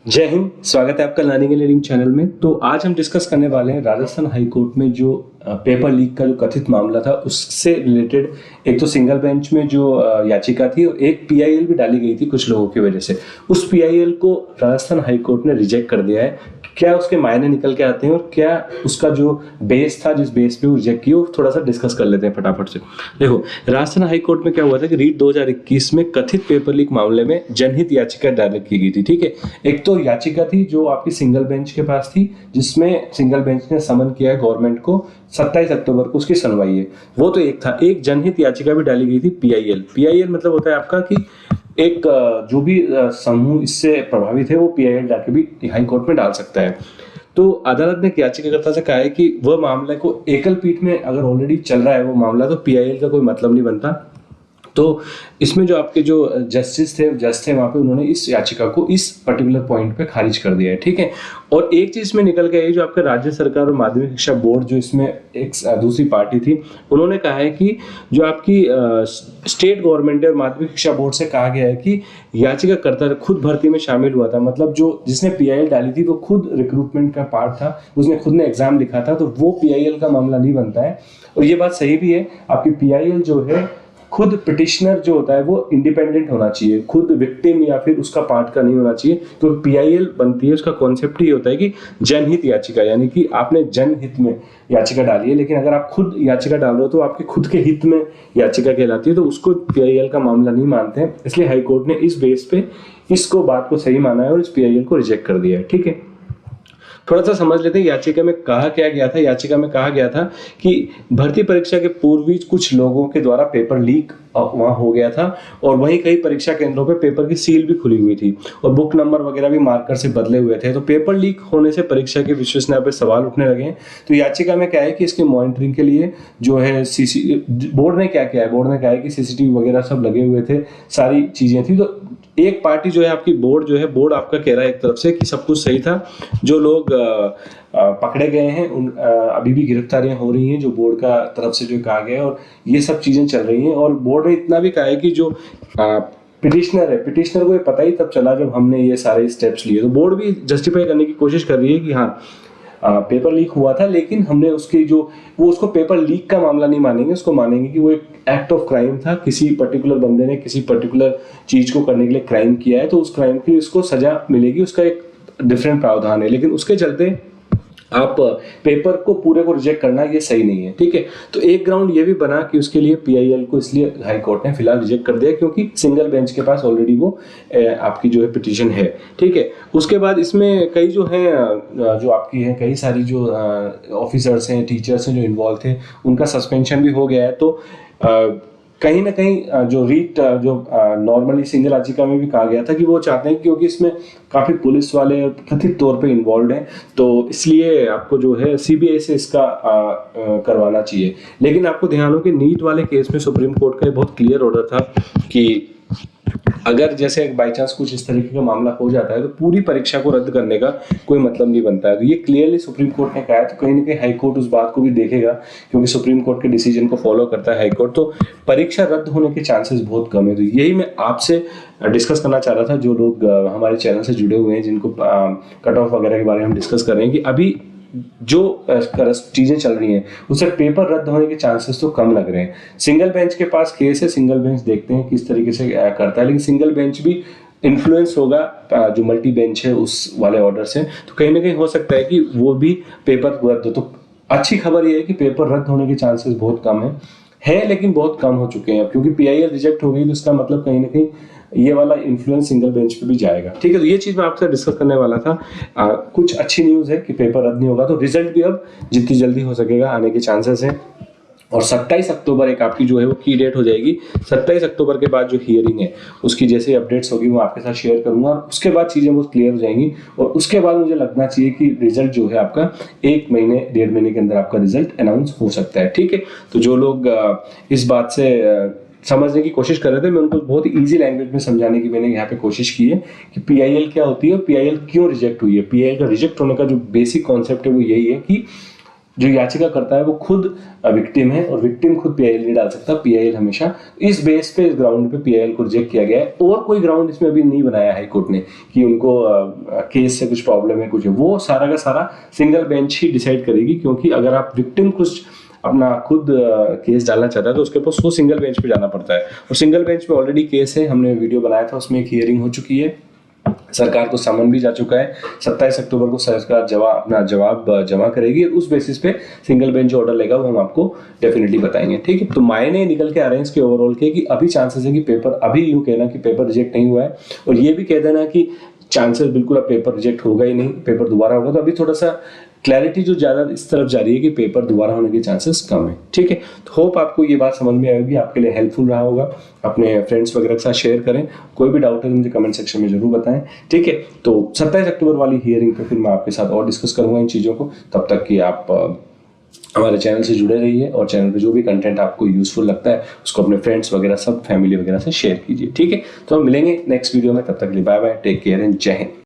जय हिंद। स्वागत है आपका लर्निंग एंड लीडिंग चैनल में। तो आज हम डिस्कस करने वाले हैं राजस्थान हाई कोर्ट में जो पेपर लीक का जो कथित मामला था उससे रिलेटेड। एक तो सिंगल बेंच में जो याचिका थी और एक पीआईएल भी डाली गई थी कुछ लोगों की वजह से। उस पीआईएल को राजस्थान हाई कोर्ट ने रिजेक्ट कर दिया है। क्या उसके मायने निकल के आते हैं और क्या उसका जो बेस था जिस बेस पे वो रिजेक्ट किया, वो थोड़ा सा डिस्कस कर लेते हैं फटाफट से। देखो, राजस्थान हाई कोर्ट में क्या हुआ था कि रीट 2021 में कथित पेपर लीक मामले में जनहित याचिका दायर की गई थी। ठीक है, एक तो याचिका थी जो आपकी सिंगल बेंच के पास थी, जिसमें सिंगल बेंच ने समन किया है गवर्नमेंट को। 27 अक्टूबर को उसकी सुनवाई है। वो तो एक था। एक जनहित याचिका भी डाली गई थी पीआईएल। पीआईएल मतलब होता है आपका कि एक जो भी समूह इससे प्रभावित है वो पीआईएल जाके भी हाई कोर्ट में डाल सकता है। तो अदालत ने याचिकाकर्ता से कहा है कि वह मामले को एकल पीठ में अगर ऑलरेडी चल रहा है वो मामला, तो पीआईएल का कोई मतलब नहीं बनता। तो इसमें जो आपके जो जज थे वहां पे, उन्होंने इस याचिका को इस पर्टिकुलर पॉइंट पे खारिज कर दिया है। ठीक है, और एक चीज में निकल के आई, जो आपका राज्य सरकार और माध्यमिक शिक्षा बोर्ड जो इसमें एक दूसरी पार्टी थी, उन्होंने कहा है कि जो आपकी स्टेट गवर्नमेंट और माध्यमिक शिक्षा बोर्ड से कहा गया है कि याचिकाकर्ता खुद भर्ती में शामिल हुआ था। मतलब जो जिसने पीआईएल डाली थी वो खुद रिक्रूटमेंट का पार्ट था, उसने खुद ने एग्जाम लिखा था, तो वो पीआईएल का मामला नहीं बनता है। और ये बात सही भी है। आपकी पीआईएल जो है, खुद पिटिशनर जो होता है वो इंडिपेंडेंट होना चाहिए, खुद विक्टिम या फिर उसका पार्ट का नहीं होना चाहिए। तो पीआईएल बनती है, उसका कॉन्सेप्ट ही होता है कि जनहित याचिका, यानी कि आपने जनहित में याचिका डाली है, लेकिन अगर आप खुद याचिका डाल रहे हो तो आपके खुद के हित में याचिका कहलाती है, तो उसको पीआईएल का मामला नहीं मानते हैं। इसलिए हाईकोर्ट ने इस बेस पे इसको बात को सही माना है और इस पीआईएल को रिजेक्ट कर दिया है। ठीक है, थोड़ा सा समझ लेते हैं याचिका में कहा क्या गया था। याचिका में कहा गया था कि भर्ती परीक्षा के पूर्व भी कुछ लोगों के द्वारा पेपर लीक वहां हो गया था, और वहीं कई परीक्षा केंद्रों पे पेपर की सील भी खुली हुई थी और बुक नंबर वगैरह भी मार्कर से बदले हुए थे। तो पेपर लीक होने से परीक्षा की विश्वसनीयता पर सवाल उठने लगे हैं। तो याचिका में क्या है कि इसकी मॉनिटरिंग के लिए जो है बोर्ड ने क्या किया है, बोर्ड ने कहा है कि सीसीटीवी वगैरह सब लगे हुए थे, सारी चीजें थी। तो एक पार्टी जो है आपकी बोर्ड जो है, बोर्ड आपका कह रहा है एक तरफ से कि सब कुछ सही था। जो लोग पकड़े गए हैं उन अभी भी गिरफ्तारियां हो रही हैं, जो बोर्ड का तरफ से जो कहा गया है, और ये सब चीजें चल रही हैं। और बोर्ड ने इतना भी कहा है कि जो पिटिशनर है, पिटिशनर को ये पता ही तब चला जब हमने ये सारे स्टेप्स लिए। तो बोर्ड भी जस्टिफाई करने की कोशिश कर रही है कि हाँ, पेपर लीक हुआ था, लेकिन हमने उसकी जो वो उसको पेपर लीक का मामला नहीं मानेंगे, उसको मानेंगे कि वो एक एक्ट ऑफ क्राइम था। किसी पर्टिकुलर बंदे ने किसी पर्टिकुलर चीज को करने के लिए क्राइम किया है, तो उस क्राइम के लिए उसको सजा मिलेगी, उसका एक डिफरेंट प्रावधान है। लेकिन उसके चलते आप पेपर को पूरे को रिजेक्ट करना ये सही नहीं है। ठीक है, तो एक ग्राउंड ये भी बना कि उसके लिए पीआईएल को इसलिए हाई कोर्ट ने फिलहाल रिजेक्ट कर दिया क्योंकि सिंगल बेंच के पास ऑलरेडी वो आपकी जो है पिटीशन है। ठीक है, उसके बाद इसमें कई जो है जो आपकी है, कई सारी जो ऑफिसर्स हैं, टीचर्स हैं जो इन्वॉल्व थे, उनका सस्पेंशन भी हो गया है। तो कहीं ना कहीं जो रीट जो नॉर्मली सिंगल याचिका में भी कहा गया था कि वो चाहते हैं, क्योंकि इसमें काफी पुलिस वाले कथित तौर पे इन्वॉल्व हैं, तो इसलिए आपको जो है सीबीआई से इसका करवाना चाहिए। लेकिन आपको ध्यान हो कि नीट वाले केस में सुप्रीम कोर्ट का एक बहुत क्लियर ऑर्डर था कि अगर जैसे बाई चांस कुछ इस तरीके का मामला हो जाता है तो पूरी परीक्षा को रद्द करने का कोई मतलब नहीं बनता है। तो ये क्लियरली सुप्रीम कोर्ट ने कहा है। तो कहीं ना कहीं हाई कोर्ट उस बात को भी देखेगा, क्योंकि सुप्रीम कोर्ट के डिसीजन को फॉलो करता है हाई कोर्ट। तो परीक्षा रद्द होने के चांसेस बहुत कम है। तो यही मैं आपसे डिस्कस करना चाह रहा था, जो लोग हमारे चैनल से जुड़े हुए हैं, जिनको कट ऑफ वगैरह के बारे में हम डिस्कस कर रहे हैं, कि अभी जो चीजें चल रही हैं उससे पेपर रद्द होने के चांसेस तो कम लग रहे हैं। सिंगल बेंच के पास केस है, सिंगल बेंच देखते हैं किस तरीके से करता है, लेकिन सिंगल बेंच भी इन्फ्लुएंस होगा जो मल्टी बेंच है उस वाले ऑर्डर से। तो कहीं ना कहीं हो सकता है कि वो भी पेपर रद्द हो। तो अच्छी खबर ये है कि पेपर रद्द होने के चांसेस बहुत कम है, लेकिन बहुत कम हो चुके हैं। क्योंकि पीआईएल रिजेक्ट हो गई तो इसका मतलब कहीं ना कहीं ये वाला इन्फ्लुएंस सिंगल बेंच पे भी जाएगा। ठीक है, तो ये चीज मैं आपसे डिस्कस करने वाला था। कुछ अच्छी न्यूज है कि पेपर रद्द नहीं होगा, तो रिजल्ट भी अब जितनी जल्दी हो सकेगा आने के चांसेस हैं। और 27 अक्टूबर एक आपकी जो है वो की डेट हो जाएगी। 27 अक्टूबर के बाद जो हियरिंग है उसकी जैसे अपडेट्स होगी वो आपके साथ शेयर करूंगा, और उसके बाद चीजें बहुत क्लियर हो जाएंगी। और उसके बाद मुझे लगना चाहिए कि रिजल्ट जो है आपका 1 महीने 1.5 महीने के अंदर आपका रिजल्ट अनाउंस हो सकता है। ठीक है, तो जो लोग इस बात से समझने की कोशिश कर रहे थे, मैं उनको बहुत इजी लैंग्वेज में समझाने की मैंने यहाँ पे कोशिश की है कि पीआईएल क्या होती है और पीआईएल क्यों रिजेक्ट हुई है। पीआईएल का रिजेक्ट होने का जो बेसिक कॉन्सेप्ट है वो यही है कि जो याचिका करता है वो खुद विक्टिम है और विक्टिम खुद पीआईएल नहीं डाल सकता, पीआईएल हमेशा इस बेस पे, इस ग्राउंड पे पीआईएल को रिजेक्ट किया गया है। और कोई ग्राउंड इसमें अभी नहीं बनाया हाई कोर्ट ने कि उनको केस से कुछ प्रॉब्लम है, कुछ है, वो सारा का सारा सिंगल बेंच ही डिसाइड करेगी। क्योंकि अगर आप विक्टिम कुछ अपना खुद केस डालना चाहता है तो उसके पास वो सिंगल बेंच पे जाना पड़ता है, और सिंगल बेंच पे ऑलरेडी केस है, हमने वीडियो बनाया था, उसमें एक हियरिंग हो चुकी है, सरकार को समन भी जा चुका है। 27 अक्टूबर को सरकार अपना जवाब जमा करेगी, उस बेसिस पे सिंगल बेंच ऑर्डर लेगा वो हम आपको डेफिनेटली बताएंगे, ठीक है। तो मायने निकल के आ रहे हैं इसके ओवरऑल के कि अभी चांसेस है कि पेपर, अभी यूं कहना कि पेपर रिजेक्ट नहीं हुआ है और ये भी कह देना कि चांसेस बिल्कुल अब पेपर रिजेक्ट होगा ही नहीं, पेपर दोबारा होगा, तो अभी थोड़ा सा क्लैरिटी जो ज़्यादा इस तरफ जा रही है कि पेपर दोबारा होने के चांसेस कम है, ठीक है। तो होप आपको ये बात समझ में आएगी, आपके लिए हेल्पफुल रहा होगा। अपने फ्रेंड्स वगैरह के साथ शेयर करें, कोई भी डाउट है तो मुझे कमेंट सेक्शन में जरूर बताएं, ठीक है। तो 27 अक्टूबर वाली हियरिंग पे फिर मैं आपके साथ और डिस्कस करूंगा इन चीज़ों को। तब तक कि आप हमारे चैनल से जुड़े रहिए और चैनल पे जो भी कंटेंट आपको यूजफुल लगता है उसको अपने फ्रेंड्स वगैरह, सब फैमिली वगैरह से शेयर कीजिए, ठीक है। तो हम मिलेंगे नेक्स्ट वीडियो में, तब तक के लिए bye bye, take care and Jai Hind.